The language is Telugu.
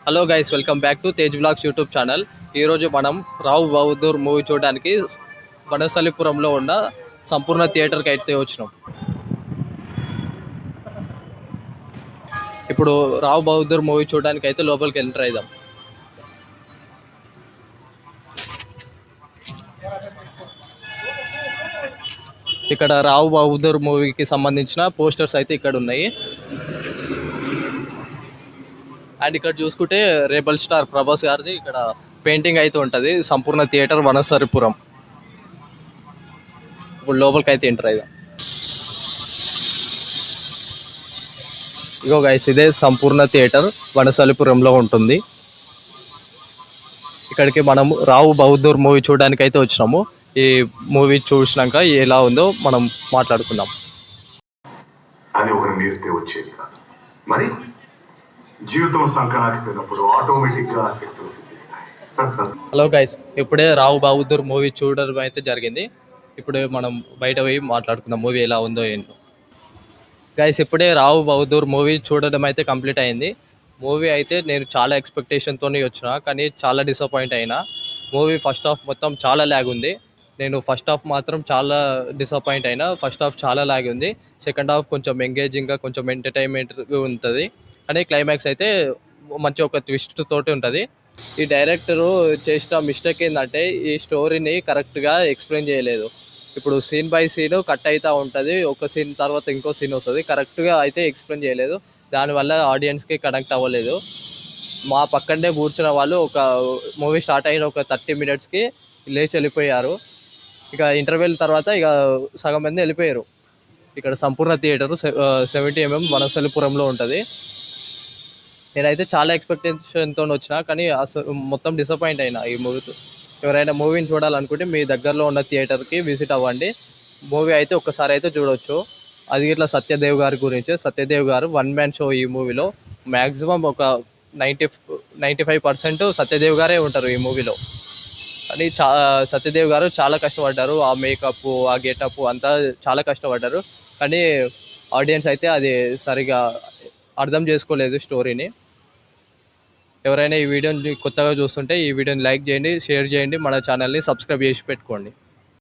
Hello guys, welcome back to Tej blogs YouTube channel. ఈరోజు మనం రావు బహదూర్ మూవీ చూడడానికి వనస్థలిపురంలో ఉన్న సంపూర్ణ థియేటర్కి అయితే వచ్చినాం. ఇప్పుడు రావు బహదూర్ మూవీ చూడడానికి అయితే లోపలికి ఎంటర్ అయిదాం. ఇక్కడ రావు బహదూర్ మూవీకి సంబంధించిన పోస్టర్స్ అయితే ఇక్కడ ఉన్నాయి. అండ్ ఇక్కడ చూసుకుంటే రేబల్ స్టార్ ప్రభాస్ గారిది ఇక్కడ పెయింటింగ్ అయితే ఉంటుంది. సంపూర్ణ థియేటర్ వనస్థలిపురం. ఇప్పుడు లోపలికి అయితే ఎంటర్ అయిదాం. ఇగో గైస్, ఇదే సంపూర్ణ థియేటర్ వనస్థలిపురంలో ఉంటుంది. ఇక్కడికి మనం రావు బహదూర్ మూవీ చూడడానికి అయితే వచ్చినాము. ఈ మూవీ చూసినాక ఎలా ఉందో మనం మాట్లాడుకుందాం. అది ఒకరి మీరితే వచ్చేది కాదు. మరి జీవితం సంకనాకిపోయినప్పుడు ఆటోమేటిక్గా ఆసక్తులు సిద్ధిస్తాయి. హలో గైస్, ఇప్పుడే రావు బహదూర్ మూవీ చూడడం అయితే జరిగింది. ఇప్పుడు మనం బయట పోయి మాట్లాడుకుందాం మూవీ ఎలా ఉందో ఏంటో. గైస్, ఇప్పుడే రావు బహదూర్ మూవీ చూడడం అయితే కంప్లీట్ అయింది. మూవీ అయితే నేను చాలా ఎక్స్పెక్టేషన్తో వచ్చిన, కానీ చాలా డిసప్పాయింట్ అయినా. మూవీ ఫస్ట్ హాఫ్ మొత్తం చాలా ల్యాగ్ ఉంది. నేను ఫస్ట్ హాఫ్ మాత్రం చాలా డిసప్పాయింట్ అయినా. ఫస్ట్ హాఫ్ చాలా ల్యాగ్ ఉంది. సెకండ్ హాఫ్ కొంచెం ఎంగేజింగ్గా, కొంచెం ఎంటర్టైన్మెంట్ ఉంటుంది. కానీ క్లైమాక్స్ అయితే మంచి ఒక ట్విస్ట్ తోటి ఉంటుంది. ఈ డైరెక్టరు చేసిన మిస్టేక్ ఏంటంటే ఈ స్టోరీని కరెక్ట్గా ఎక్స్ప్లెయిన్ చేయలేదు. ఇప్పుడు సీన్ బై సీన్ కట్ అవుతూ ఉంటుంది. ఒక సీన్ తర్వాత ఇంకో సీన్ వస్తుంది. కరెక్ట్గా అయితే ఎక్స్ప్లెయిన్ చేయలేదు. దానివల్ల ఆడియన్స్కి కనెక్ట్ అవ్వలేదు. మా పక్కనే కూర్చున్న వాళ్ళు ఒక మూవీ స్టార్ట్ అయిన ఒక 30 minutesకి లేచి వెళ్ళిపోయారు. ఇక ఇంటర్వెల్ తర్వాత ఇక సగం మంది వెళ్ళిపోయారు. ఇక్కడ సంపూర్ణ థియేటర్ 70mm వనస్థలిపురంలో ఉంటుంది. నేనైతే చాలా ఎక్స్పెక్టేషన్తో వచ్చిన, కానీ అసలు మొత్తం డిసప్పాయింట్ అయినా ఈ మూవీతో. ఎవరైనా మూవీని చూడాలనుకుంటే మీ దగ్గరలో ఉన్న థియేటర్కి విజిట్ అవ్వండి. మూవీ అయితే ఒక్కసారి అయితే చూడవచ్చు. అది ఇట్లా సత్యదేవ్ గారి గురించి. సత్యదేవ్ గారు 1 man షో. ఈ మూవీలో మ్యాక్సిమం ఒక 95% సత్యదేవ్ గారే ఉంటారు ఈ మూవీలో. కానీ సత్యదేవ్ గారు చాలా కష్టపడ్డారు. ఆ మేకప్, ఆ గెటప్ అంతా చాలా కష్టపడ్డారు. కానీ ఆడియన్స్ అయితే అది సరిగా అర్థం చేసుకోలేదు స్టోరీని. ఎవరైనా ఈ వీడియోని కొత్తగా చూస్తుంటే ఈ వీడియోని లైక్ చేయండి, షేర్ చేయండి, మన ఛానల్ని సబ్స్క్రైబ్ చేసి పెట్టుకోండి.